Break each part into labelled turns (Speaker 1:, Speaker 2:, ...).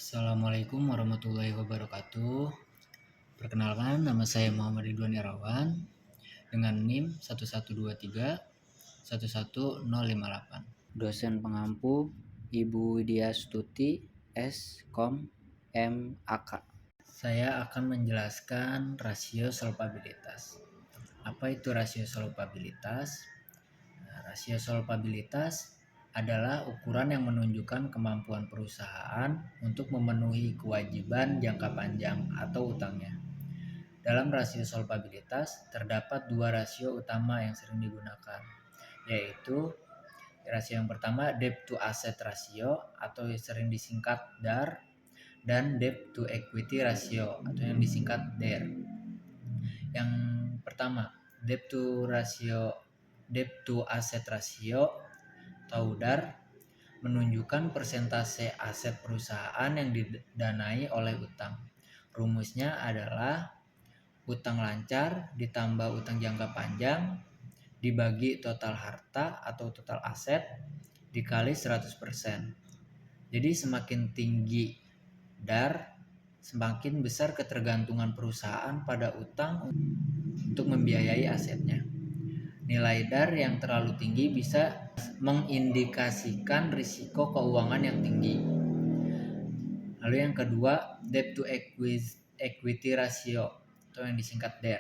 Speaker 1: Assalamualaikum warahmatullahi wabarakatuh. Perkenalkan, nama saya Muhammad Ridwan Irawan dengan NIM 1123 11058.
Speaker 2: Dosen pengampu Ibu Widya Stuti S.Com M.Ak.
Speaker 1: Saya akan menjelaskan rasio solvabilitas. Apa itu rasio solvabilitas? Rasio solvabilitas adalah ukuran yang menunjukkan kemampuan perusahaan untuk memenuhi kewajiban jangka panjang atau utangnya. Dalam rasio solvabilitas terdapat dua rasio utama yang sering digunakan, yaitu rasio yang pertama debt to asset ratio atau sering disingkat DAR, dan debt to equity ratio atau yang disingkat DER. Yang pertama, debt to asset ratio atau DAR menunjukkan persentase aset perusahaan yang didanai oleh utang. Rumusnya adalah utang lancar ditambah utang jangka panjang dibagi total harta atau total aset dikali 100%. Jadi semakin tinggi DAR, semakin besar ketergantungan perusahaan pada utang untuk membiayai asetnya. Nilai DAR yang terlalu tinggi bisa mengindikasikan risiko keuangan yang tinggi. Lalu yang kedua, debt to equity ratio atau yang disingkat DER.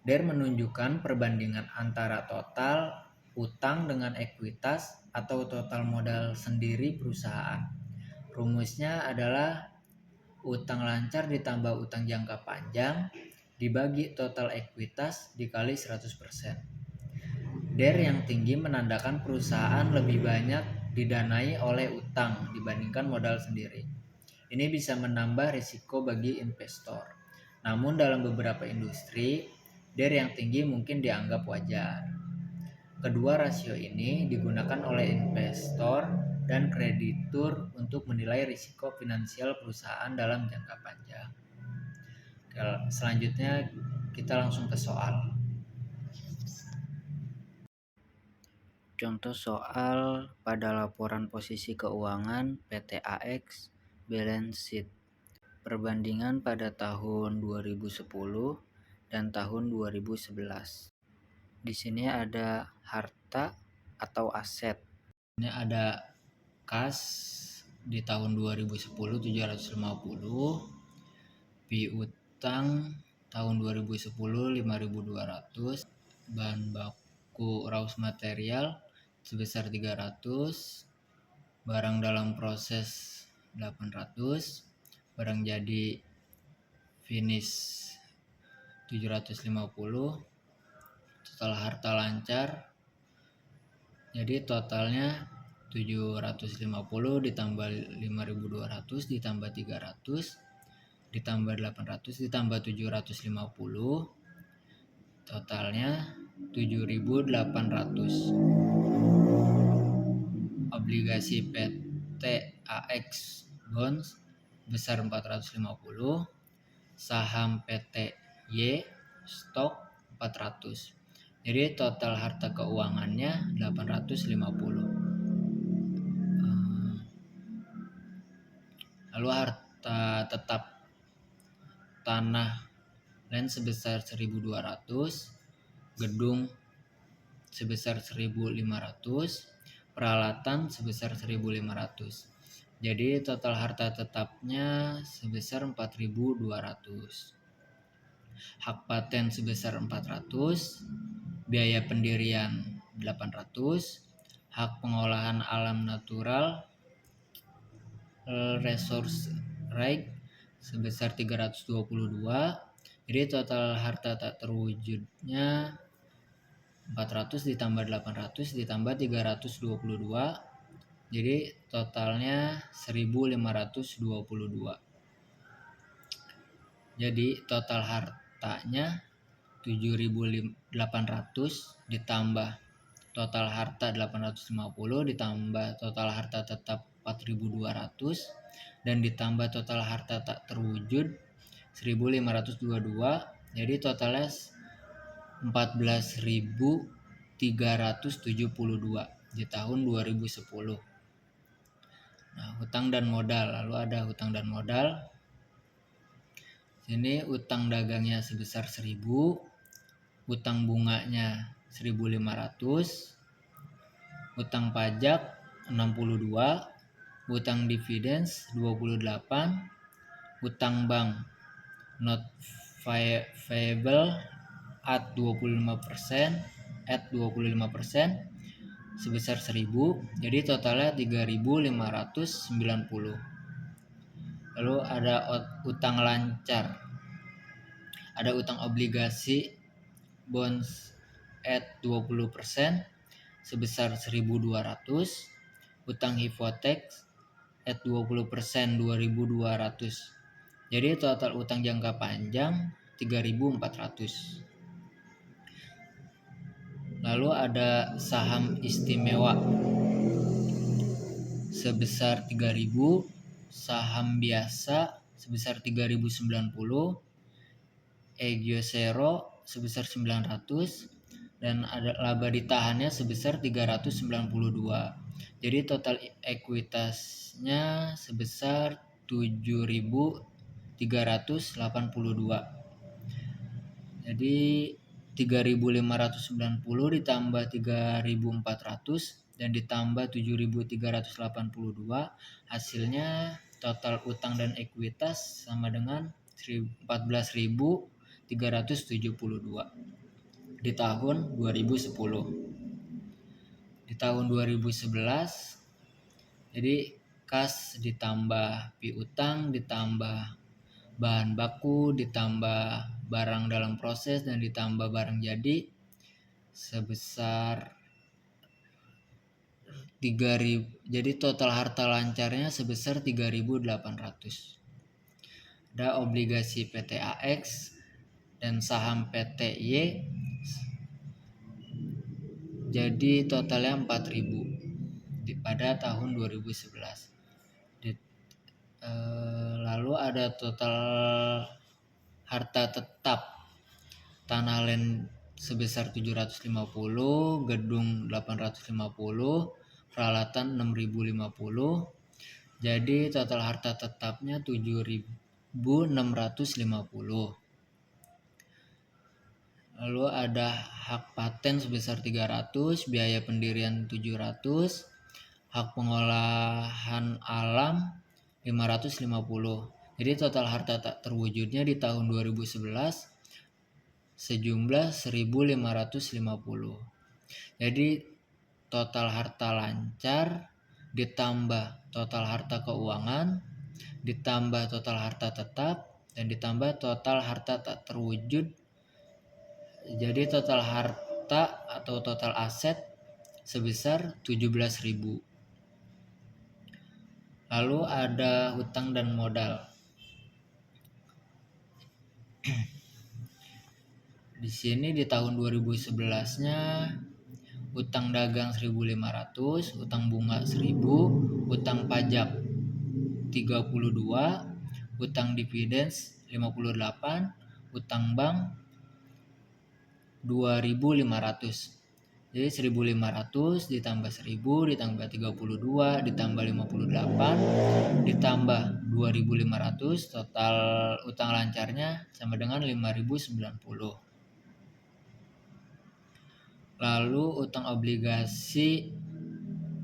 Speaker 1: DER menunjukkan perbandingan antara total utang dengan ekuitas atau total modal sendiri perusahaan. Rumusnya adalah utang lancar ditambah utang jangka panjang dibagi total ekuitas dikali 100%. DER yang tinggi menandakan perusahaan lebih banyak didanai oleh utang dibandingkan modal sendiri. Ini bisa menambah risiko bagi investor. Namun dalam beberapa industri, DER yang tinggi mungkin dianggap wajar. Kedua rasio ini digunakan oleh investor dan kreditur untuk menilai risiko finansial perusahaan dalam jangka panjang. Selanjutnya kita langsung ke soal.
Speaker 2: Contoh soal pada laporan posisi keuangan PT AX balance sheet. Perbandingan pada tahun 2010 dan tahun 2011. Di sini ada harta atau aset.
Speaker 1: Ini ada kas di tahun 2010 750, piutang tahun 2010 5.200, bahan baku raw material sebesar 300, barang dalam proses 800, barang jadi finish 750, total harta lancar. Jadi totalnya 750 ditambah 5.200 ditambah 300 ditambah 800 ditambah 750, totalnya 7.800. Obligasi PT AX Bonds besar 450, saham PT Y stok 400. Jadi total harta keuangannya 850. Lalu harta tetap tanah land sebesar 1.200, gedung sebesar 1.500, peralatan sebesar 1.500. Jadi total harta tetapnya sebesar 4.200. Hak paten sebesar 400, biaya pendirian 800, hak pengolahan alam natural resource right sebesar 322. Jadi total harta tak terwujudnya 400 ditambah 800 ditambah 322. Jadi totalnya 1.522. Jadi total hartanya 7.800 ditambah total harta 850 ditambah total harta tetap 4.200 dan ditambah total harta tak terwujud 1.522. Jadi totalnya 14.372 di tahun 2010. Nah, hutang dan modal. Lalu ada hutang dan modal. Sini utang dagangnya sebesar 1.000, utang bunganya 1.500, utang pajak 62, utang dividends 28, utang bank not payable at 25% sebesar 1.000, jadi totalnya 3.590. Lalu ada utang lancar, ada utang obligasi bonds at 20% sebesar 1.200, utang hipotek at 20% 2.200. Jadi total utang jangka panjang 3.400. Lalu ada saham istimewa sebesar 3.000, saham biasa sebesar 3.090, Egiosero sebesar 900, dan ada laba ditahannya sebesar 392. Jadi total ekuitasnya sebesar 7.382. Jadi 3.590 ditambah 3.400 dan ditambah 7.382, hasilnya total utang dan ekuitas sama dengan 14.372 di tahun 2010. Di tahun 2011 jadi kas ditambah piutang ditambah bahan baku ditambah barang dalam proses dan ditambah barang jadi sebesar 3.000. Jadi total harta lancarnya sebesar 3.800. Ada obligasi PT AX dan saham PT Y, jadi totalnya 4.000 pada tahun 2011. Lalu ada total harta tetap tanah land sebesar 750, gedung 850, peralatan 6.050. Jadi total harta tetapnya 7.650. Lalu ada hak paten sebesar 300, biaya pendirian 700, hak pengolahan alam 550. Jadi total harta tak terwujudnya di tahun 2011 sejumlah 1.550. Jadi total harta lancar ditambah total harta keuangan ditambah total harta tetap dan ditambah total harta tak terwujud, jadi total harta atau total aset sebesar 17.000. Lalu ada hutang dan modal. Di sini di tahun 2011-nya utang dagang 1.500, utang bunga 1.000, utang pajak 32, utang dividends 58, utang bank 2.500. Jadi 1.500 ditambah 1.000 ditambah 32 ditambah 58 ditambah 2.500, total utang lancarnya sama dengan 5.090. Lalu utang obligasi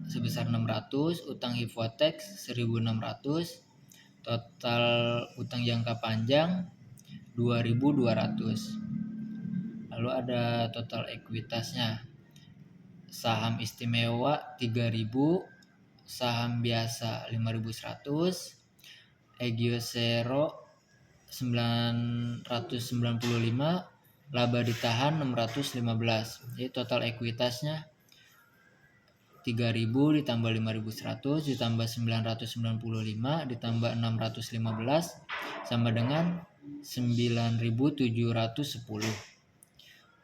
Speaker 1: sebesar 600, utang hipotek 1.600, total utang jangka panjang 2.200. Lalu ada total ekuitasnya. Saham istimewa 3.000, saham biasa 5.100, Egiosero 995, laba ditahan 615. Jadi total ekuitasnya 3.000 ditambah 5.100 ditambah 995 ditambah 615 sama dengan 9.710.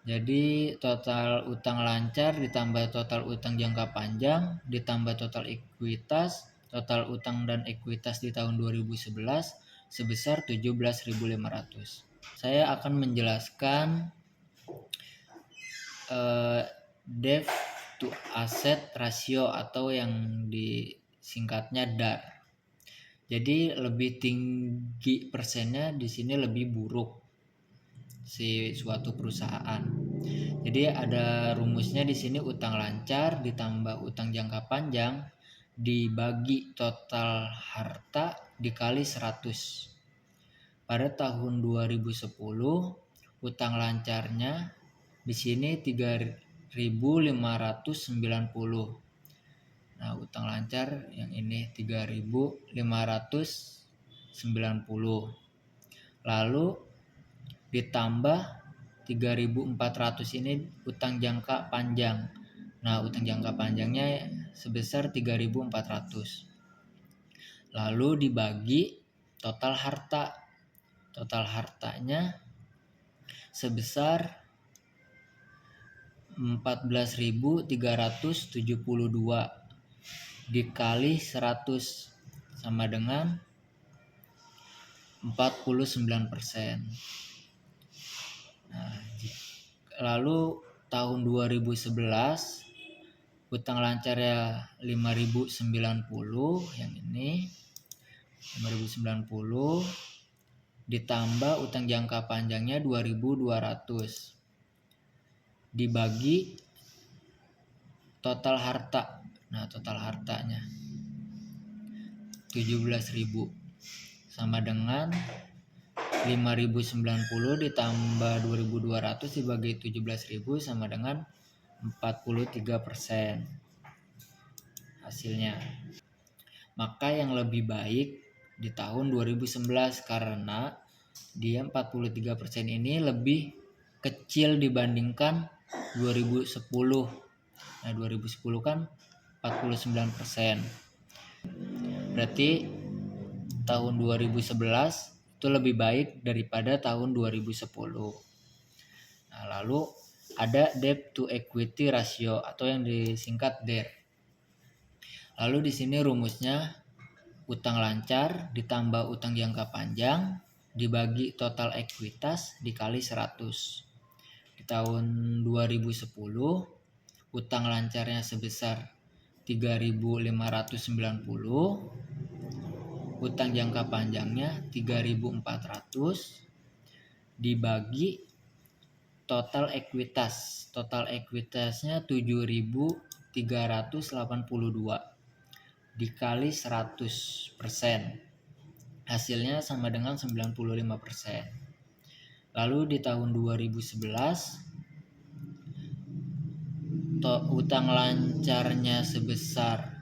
Speaker 1: Jadi total utang lancar ditambah total utang jangka panjang ditambah total ekuitas, total utang dan ekuitas di tahun 2011 sebesar 17.500. Saya akan menjelaskan debt to asset ratio atau yang singkatnya DAR. Jadi lebih tinggi persennya di sini, lebih buruk si suatu perusahaan. Jadi ada rumusnya di sini, utang lancar ditambah utang jangka panjang dibagi total harta dikali 100. Pada tahun 2010 utang lancarnya di sini 3.590. Nah, utang lancar yang ini 3.590. Lalu ditambah 3.400 ini utang jangka panjang. Nah, utang jangka panjangnya sebesar 3.400. Lalu dibagi total harta. Total hartanya sebesar 14.372 dikali 100 sama dengan 49%. Nah, lalu tahun 2011 utang lancarnya 5.090, yang ini 5.090 ditambah utang jangka panjangnya 2.200 dibagi total harta. Nah, total hartanya 17.000 sama dengan 5.090 ditambah 2.200 dibagi 17.000 sama dengan 43% hasilnya. Maka yang lebih baik di tahun 2011 karena dia 43% ini lebih kecil dibandingkan 2010. Nah, 2010 kan 49%. Berarti tahun 2011 itu lebih baik daripada tahun 2010. Nah, lalu ada debt to equity ratio atau yang disingkat DER. Lalu di sini rumusnya utang lancar ditambah utang jangka panjang dibagi total ekuitas dikali 100. Di tahun 2010 utang lancarnya sebesar 3.590, utang jangka panjangnya 3.400 dibagi total ekuitas. Total ekuitasnya 7.382 dikali 100%. Hasilnya sama dengan 95%. Lalu di tahun 2011 utang lancarnya sebesar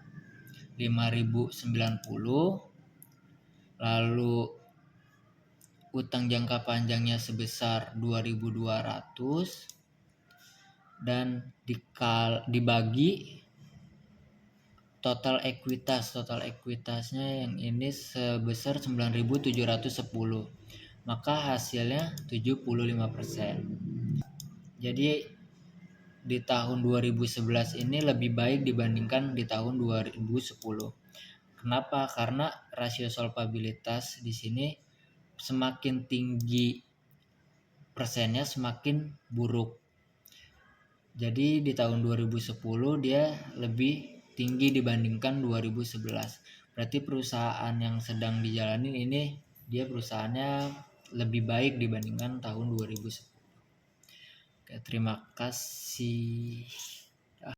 Speaker 1: 5.090, lalu utang jangka panjangnya sebesar 2.200 dan dibagi total ekuitas. Total ekuitasnya yang ini sebesar 9.710. Maka hasilnya 75%. Jadi di tahun 2011 ini lebih baik dibandingkan di tahun 2010. Kenapa? Karena rasio solvabilitas di sini semakin tinggi persennya semakin buruk. Jadi di tahun 2010 dia lebih tinggi dibandingkan 2011. Berarti perusahaan yang sedang dijalani ini dia perusahaannya lebih baik dibandingkan tahun 2010. Oke, terima kasih.